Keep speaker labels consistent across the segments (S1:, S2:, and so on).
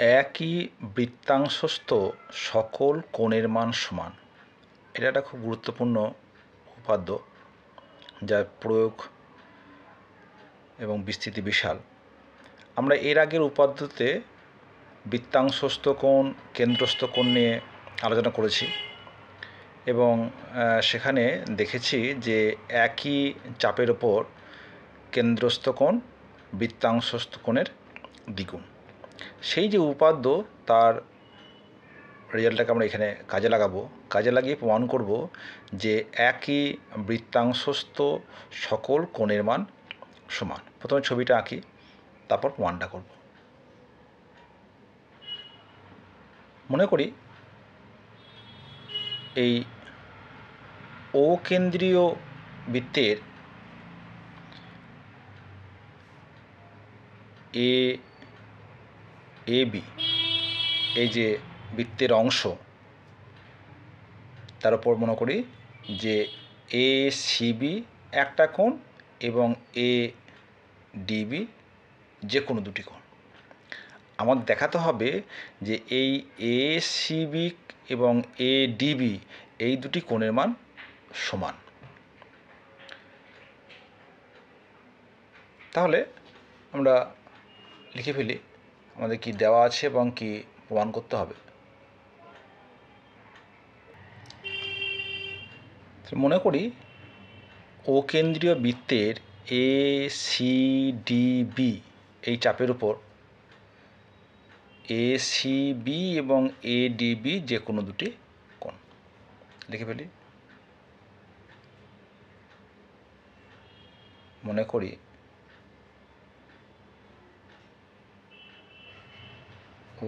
S1: একই বৃত্তাংশস্থ সকল কোণের মান সমান। এটা একটা খুব গুরুত্বপূর্ণ উপাদ্য, যার প্রয়োগ এবং বিস্তৃতি বিশাল। আমরা এর আগের উপাদ্যতে বৃত্তাংশস্থ কোণ, কেন্দ্রস্থ কোণ নিয়ে আলোচনা করেছি এবং সেখানে দেখেছি যে একই চাপের ওপর কেন্দ্রস্থ কোণ বৃত্তাংশস্থ কোণের দ্বিগুণ। সেই যে উপাদ্য, তার রেজাল্টটাকে আমরা এখানে কাজে লাগাবো। কাজে লাগিয়ে প্রমাণ করব যে একই বৃত্তাংশস্থ সকল কোণের মান সমান। প্রথমে ছবিটা আঁকি, তারপর প্রমাণটা করব। মনে করি এই অকেন্দ্রীয় বৃত্তের এবি, এই যে বৃত্তের অংশ, তার উপর মনে করি যে এসিবি একটা কোণ এবং এডিবি যে কোনো দুটি কোণ। আমাদের দেখাতে হবে যে এই এসিবি এবং এডিবি এই দুটি কোণের মান সমান। তাহলে আমরা লিখে ফেলি আমাদের কি দেওয়া আছে এবং কি প্রমাণ করতে হবে। মনে করি অকেন্দ্রীয় বৃত্তের এসিডিবি এই চাপের উপর এসিবি এবং এডিবি যে কোনো দুটি কোণ। লিখে ফেলি। মনে করি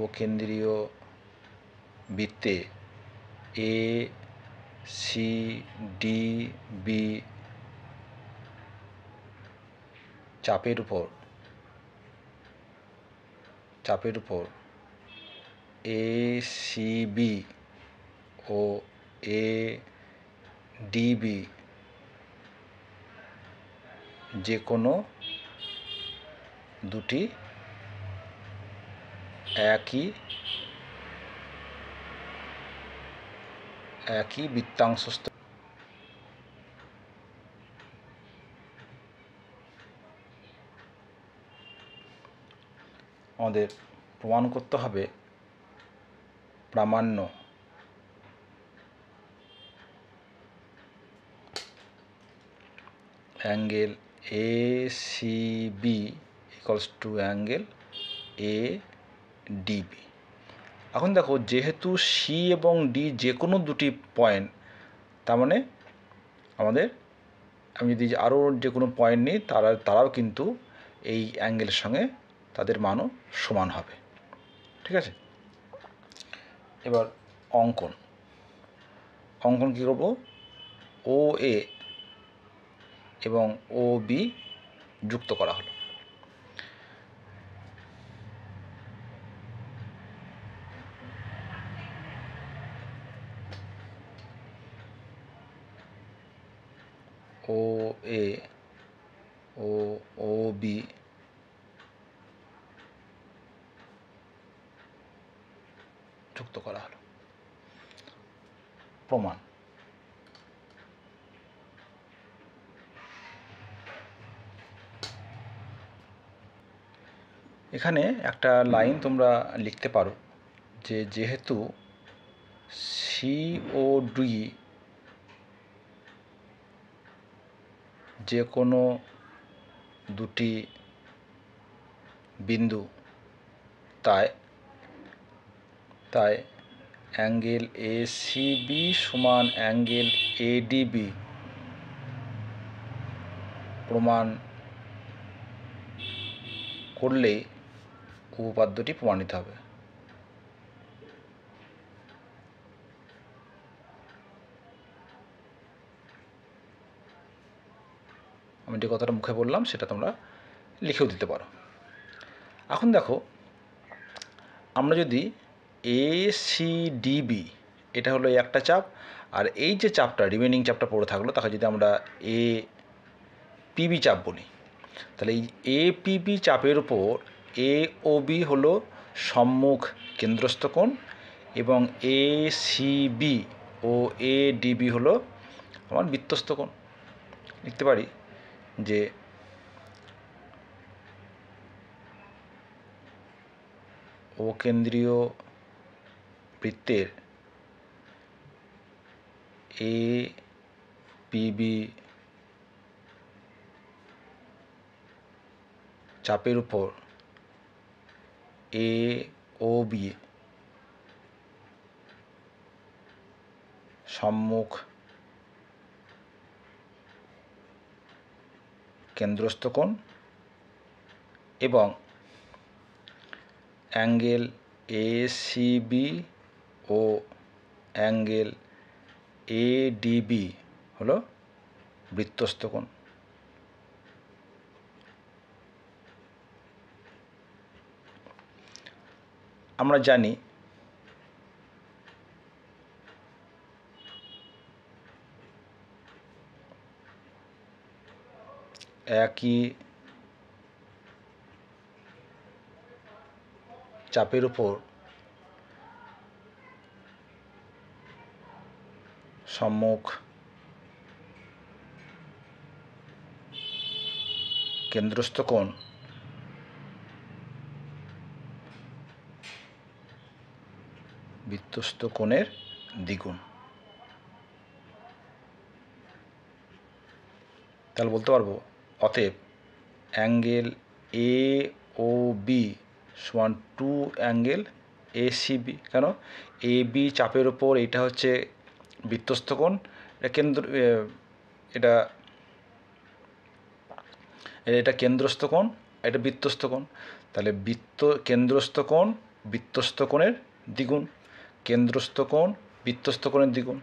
S1: অকেন্দ্রীয় বৃত্তে এসিডিবি চাপের উপর এসিবি ও এডিবি যে কোনো দুটি একই বৃত্তাংশস্থ। আমাদের প্রমাণ করতে হবে প্রামাণ্য angle ACB equals to angle ADB. এখন দেখো, যেহেতু সি এবং ডি যে কোনো দুটি পয়েন্ট, তার মানে আমি যদি আরও যে কোনো পয়েন্ট নিই তারাও কিন্তু এই অ্যাঙ্গেলের সঙ্গে তাদের মানও সমান হবে। ঠিক আছে, এবার অঙ্কন কী করব? ও এ এবং ও বি যুক্ত করা হলো। ও এ ও বি যুক্ত করা হলো। প্রমাণ। এখানে একটা লাইন তোমরা লিখতে পারো যে যেহেতু সি ও ডি যে কোনো দুটি বিন্দু, তাই অ্যাঙ্গেল এসিবি সমান অ্যাঙ্গেল এডিবি প্রমাণ করলেই উপপাদ্যটি প্রমাণিত হবে। আমি যে কথাটা মুখে বললাম সেটা তোমরা লিখেও দিতে পারো। এখন দেখো, আমরা যদি এসিডিবি, এটা হলো একটা চাপ, আর এই যে চাপটা রিমেনিং চাপটা পড়ে থাকলো তাকে যদি আমরা এপিবি চাপ বলি, তাহলে এই এপিবি চাপের উপর এ ও বি হলো সম্মুখ কেন্দ্রস্থ কোণ এবং ACB ও ADB হলো আমার বৃত্তস্থ কোণ। লিখতে পারি যে ও কেন্দ্রীয় বৃত্তের APB চাপের উপর AOB সম্মুখ কেন্দ্রস্থ কোণ এবং অ্যাঙ্গেল ACB ও অ্যাঙ্গেল ADB হলো বৃত্তস্থ কোণ। আমরা জানি একই চাপের উপর সম্মুখ কেন্দ্রস্থ কোণ বৃত্তস্থ কোণের দ্বিগুণ। তাহলে বলতে পারবো অতএব অ্যাঙ্গেল AOB সমান 2 অ্যাঙ্গেল ACB। কেন? AB চাপের ওপর এটা হচ্ছে বৃত্তস্থ কোণ, এটা এটা কেন্দ্রস্থ কোণ, এটা বৃত্তস্থ কোণ। তাহলে কেন্দ্রস্থ কোণ বৃত্তস্থ কোণের দ্বিগুণ, কেন্দ্রস্থ কোণ বৃত্তস্থ কোণের দ্বিগুণ।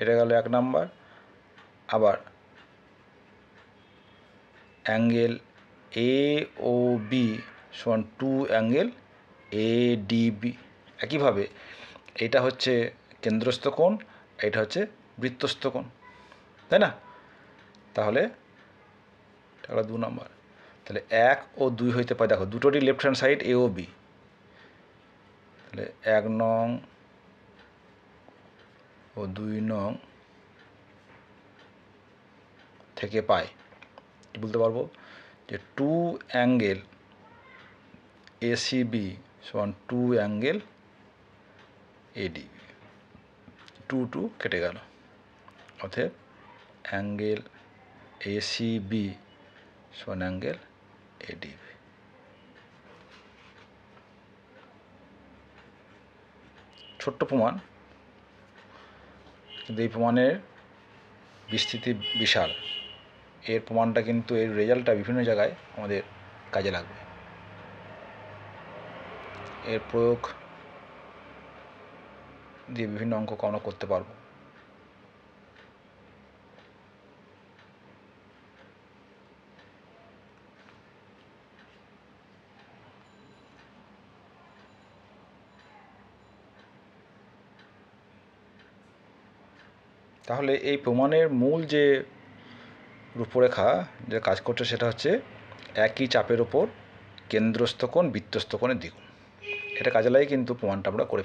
S1: এটা গেল 1 নাম্বার। আবার অ্যাঙ্গেল AOB সমান 2 অ্যাঙ্গেল ADB। একইভাবে এটা হচ্ছে কেন্দ্রস্থ কোণ, এটা হচ্ছে বৃত্তস্থ কোণ, তাই না? তাহলে 2 নাম্বার। তাহলে 1 ও 2 হইতে পারে, দেখো দুটোরই লেফট হ্যান্ড সাইড AOB। তাহলে 1 নং ও 2 নং থেকে পাই বলতে পারবো যে 2 অ্যাঙ্গেল ACB সমান 2 অ্যাঙ্গেল ADB। 2 কেটে গেল, অতএব অ্যাঙ্গেল ACB সমান অ্যাঙ্গেল ADB। ছোট্ট প্রমাণ, কিন্তু এই প্রমাণের বিস্তৃতি বিশাল। এর প্রমাণটা কিন্তু, এর রেজাল্টটা বিভিন্ন জায়গায় আমাদের কাজে লাগবে। এর প্রয়োগ দিয়ে বিভিন্ন অঙ্ক আমরা করতে পারবো। তাহলে এই প্রমাণের মূল যে রূপরেখা যে কাজ করছে সেটা হচ্ছে একই চাপের ওপর কেন্দ্রস্থ কোণ বৃত্তস্থ কোণের দ্বিগুণ। এটা কাজে লাগে কিন্তু প্রমাণটা আমরা করে